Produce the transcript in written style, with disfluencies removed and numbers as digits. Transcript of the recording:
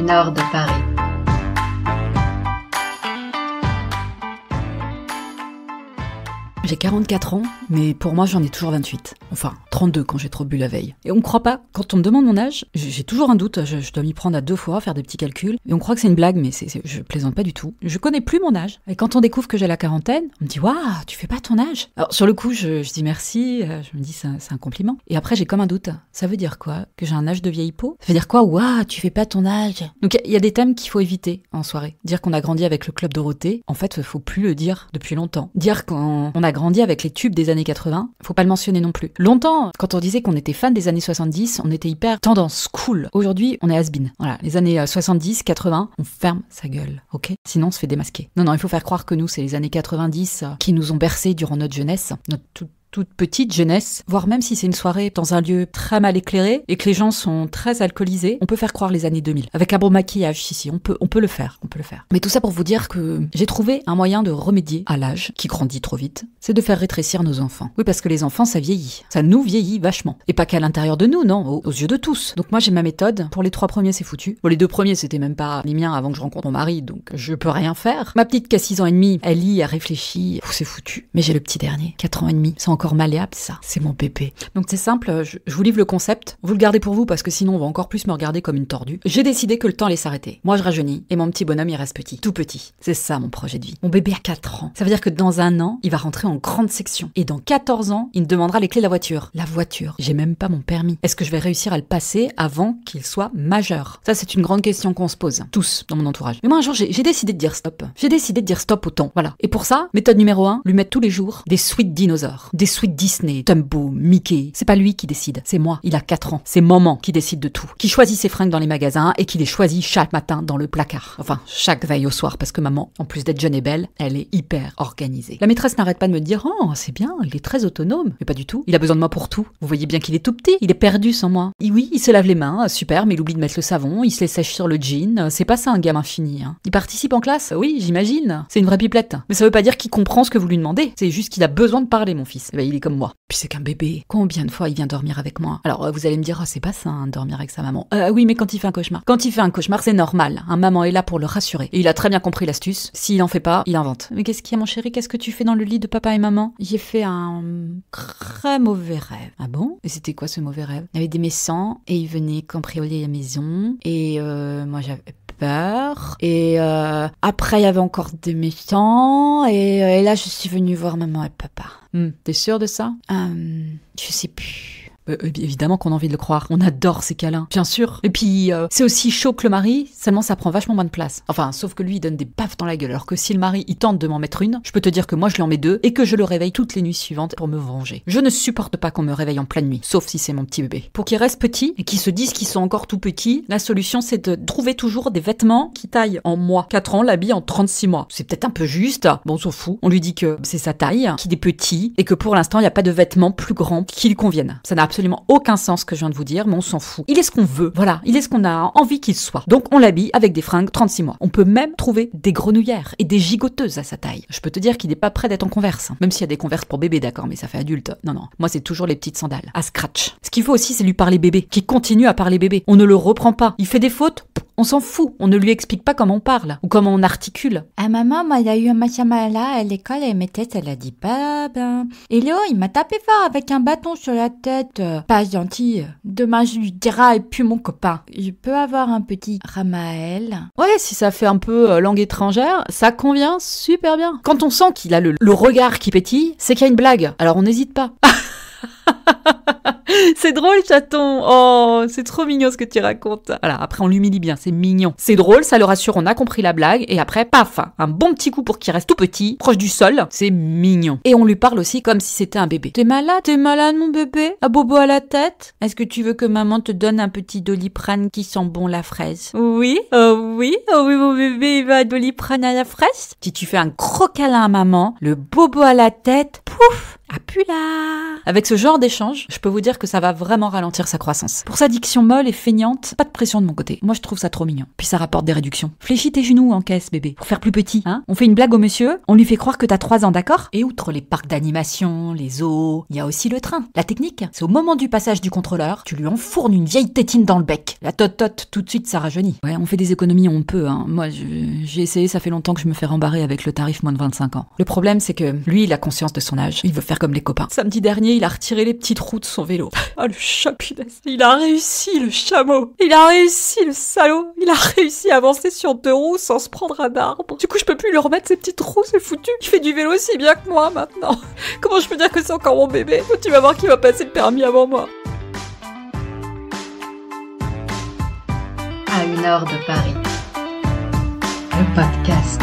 nord de Paris. J'ai 44 ans, mais pour moi j'en ai toujours 28. Enfin, 32 quand j'ai trop bu la veille. Et on me croit pas, quand on me demande mon âge, j'ai toujours un doute, je dois m'y prendre à 2 fois, faire des petits calculs, et on croit que c'est une blague, mais je plaisante pas du tout. Je connais plus mon âge. Et quand on découvre que j'ai la quarantaine, on me dit « Waouh, tu fais pas ton âge ?» Alors sur le coup, je dis merci, je me dis c'est un compliment. Et après j'ai comme un doute. Ça veut dire quoi? Que j'ai un âge de vieille peau? Ça veut dire quoi? Waouh, tu fais pas ton âge? Donc il y a des thèmes qu'il faut éviter en soirée. Dire qu'on a grandi avec le Club Dorothée, en fait, faut plus le dire depuis longtemps. Dire qu'on a grandi avec les tubes des années 80, faut pas le mentionner non plus. Longtemps, quand on disait qu'on était fan des années 70, on était hyper tendance, cool. Aujourd'hui, on est has-been. Voilà, les années 70, 80, on ferme sa gueule, ok? Sinon, on se fait démasquer. Non, il faut faire croire que nous, c'est les années 90 qui nous ont bercés durant notre jeunesse, notre toute petite jeunesse, voire même si c'est une soirée dans un lieu très mal éclairé et que les gens sont très alcoolisés, on peut faire croire les années 2000. Avec un bon maquillage, si, on peut le faire, Mais tout ça pour vous dire que j'ai trouvé un moyen de remédier à l'âge qui grandit trop vite, c'est de faire rétrécir nos enfants. Oui, parce que les enfants, ça vieillit. Ça nous vieillit vachement. Et pas qu'à l'intérieur de nous, non, aux yeux de tous. Donc moi, j'ai ma méthode. Pour les 3 premiers, c'est foutu. Bon, les 2 premiers, c'était même pas les miens avant que je rencontre mon mari, donc je peux rien faire. Ma petite qui a 6 ans et demi, elle lit, elle réfléchit, c'est foutu. Mais j'ai le petit dernier, 4 ans et demi. C'est encore malléable, ça. C'est mon bébé. Donc c'est simple, je vous livre le concept. Vous le gardez pour vous parce que sinon on va encore plus me regarder comme une tordue. J'ai décidé que le temps allait s'arrêter. Moi je rajeunis et mon petit bonhomme il reste petit. Tout petit. C'est ça mon projet de vie. Mon bébé a 4 ans. Ça veut dire que dans 1 an, il va rentrer en grande section. Et dans 14 ans, il me demandera les clés de la voiture. La voiture. J'ai même pas mon permis. Est-ce que je vais réussir à le passer avant qu'il soit majeur? Ça c'est une grande question qu'on se pose. Tous dans mon entourage. Mais moi un jour j'ai décidé de dire stop. J'ai décidé de dire stop au temps. Voilà. Et pour ça, méthode numéro 1, lui mettre tous les jours des suites dinosaures. Des suites Disney, Dumbo, Mickey. C'est pas lui qui décide, c'est moi. Il a 4 ans. C'est maman qui décide de tout. Qui choisit ses fringues dans les magasins et qui les choisit chaque matin dans le placard. Enfin, chaque veille au soir parce que maman, en plus d'être jeune et belle, elle est hyper organisée. La maîtresse n'arrête pas de me dire « Oh, c'est bien, il est très autonome. » Mais pas du tout. Il a besoin de moi pour tout. Vous voyez bien qu'il est tout petit. Il est perdu sans moi. Et oui, il se lave les mains, super, mais il oublie de mettre le savon. Il se les sèche sur le jean. C'est pas ça un gamin fini. Hein. Il participe en classe? Oui, j'imagine. C'est une vraie pipelette. Mais ça veut pas dire qu'il comprend ce que vous lui demandez. C'est juste qu'il a besoin de parler, mon fils. Eh ben, il est comme moi. Puis c'est qu'un bébé. Combien de fois il vient dormir avec moi? Alors vous allez me dire, oh, c'est pas ça, hein, dormir avec sa maman. Oui, mais quand il fait un cauchemar. Quand il fait un cauchemar, c'est normal. Un maman est là pour le rassurer. Et il a très bien compris l'astuce. S'il en fait pas, il invente. Mais qu'est-ce qu'il y a, mon chéri? Qu'est-ce que tu fais dans le lit de papa et maman? J'ai fait un très mauvais rêve. Ah bon? Et c'était quoi ce mauvais rêve? Il y avait des méchants et ils venaient cambrioler la maison. Et moi j'avais peur. Et après il y avait encore des méchants. Et là je suis venue voir maman et papa. T'es sûre de ça? Je sais plus. Évidemment qu'on a envie de le croire. On adore ces câlins, bien sûr. Et puis, c'est aussi chaud que le mari, seulement ça prend vachement moins de place. Enfin, sauf que lui, il donne des baffes dans la gueule. Alors que si le mari, il tente de m'en mettre une, je peux te dire que moi, je lui en mets 2 et que je le réveille toutes les nuits suivantes pour me venger. Je ne supporte pas qu'on me réveille en pleine nuit, sauf si c'est mon petit bébé. Pour qu'il reste petit et qu'ils se disent qu'ils sont encore tout petits, la solution, c'est de trouver toujours des vêtements qui taillent en mois. 4 ans, l'habille en 36 mois. C'est peut-être un peu juste. Bon, on s'en fout. On lui dit que c'est sa taille, qu'il est petit et que pour l'instant, il n'y a pas de vêtements plus grands qui lui conviennent. Ça n'a absolument aucun sens ce que je viens de vous dire, mais on s'en fout. Il est ce qu'on veut, voilà, il est ce qu'on a envie qu'il soit. Donc on l'habille avec des fringues 36 mois. On peut même trouver des grenouillères et des gigoteuses à sa taille. Je peux te dire qu'il n'est pas prêt d'être en Converse, même s'il y a des Converse pour bébé, d'accord, mais ça fait adulte. Non, moi c'est toujours les petites sandales, à scratch. Ce qu'il faut aussi, c'est lui parler bébé, qui continue à parler bébé. On ne le reprend pas. Il fait des fautes, on s'en fout. On ne lui explique pas comment on parle ou comment on articule. Ah maman, moi il a eu un machamala à l'école et mes têtes, elle a dit pas ben. Et Léo, il m'a tapé fort avec un bâton sur la tête. Pas gentil. Demain je lui dirai et puis mon copain. Je peux avoir un petit Ramaël? Ouais, si ça fait un peu langue étrangère, ça convient super bien. Quand on sent qu'il a le regard qui pétille, c'est qu'il y a une blague. Alors on n'hésite pas. C'est drôle, chaton. Oh, c'est trop mignon ce que tu racontes. Voilà, après on l'humilie bien, c'est mignon. C'est drôle, ça le rassure, on a compris la blague. Et après, paf, un bon petit coup pour qu'il reste tout petit, proche du sol. C'est mignon. Et on lui parle aussi comme si c'était un bébé. T'es malade mon bébé? Un bobo à la tête? Est-ce que tu veux que maman te donne un petit Doliprane qui sent bon la fraise? Oui, oui, mon bébé il va à Doliprane à la fraise. Si tu fais un gros câlin à maman, le bobo à la tête, pouf, Ah pula. Avec ce genre d'échange, je peux vous dire que ça va vraiment ralentir sa croissance. Pour sa diction molle et feignante, pas de pression de mon côté. Moi je trouve ça trop mignon. Puis ça rapporte des réductions. Fléchis tes genoux en caisse bébé, pour faire plus petit, hein. On fait une blague au monsieur, on lui fait croire que t'as 3 ans, d'accord? Et outre les parcs d'animation, les zoos, il y a aussi le train. La technique, c'est au moment du passage du contrôleur, tu lui enfournes une vieille tétine dans le bec. La tot-tot, tout de suite ça rajeunit. Ouais, on fait des économies, on peut, hein. Moi j'ai essayé, ça fait longtemps que je me fais rembarrer avec le tarif moins de 25 ans. Le problème c'est que lui il a conscience de son âge, il veut faire comme les copains. Samedi dernier, il a retiré les petites roues de son vélo. Ah le chat punaise, il a réussi le chameau. Il a réussi le salaud. Il a réussi à avancer sur 2 roues sans se prendre un arbre. Du coup je peux plus lui remettre ses petites roues, c'est foutu. Il fait du vélo aussi bien que moi maintenant. Comment je peux dire que c'est encore mon bébé? Tu vas voir qu'il va passer le permis avant moi. À 1 heure de Paris. Le podcast.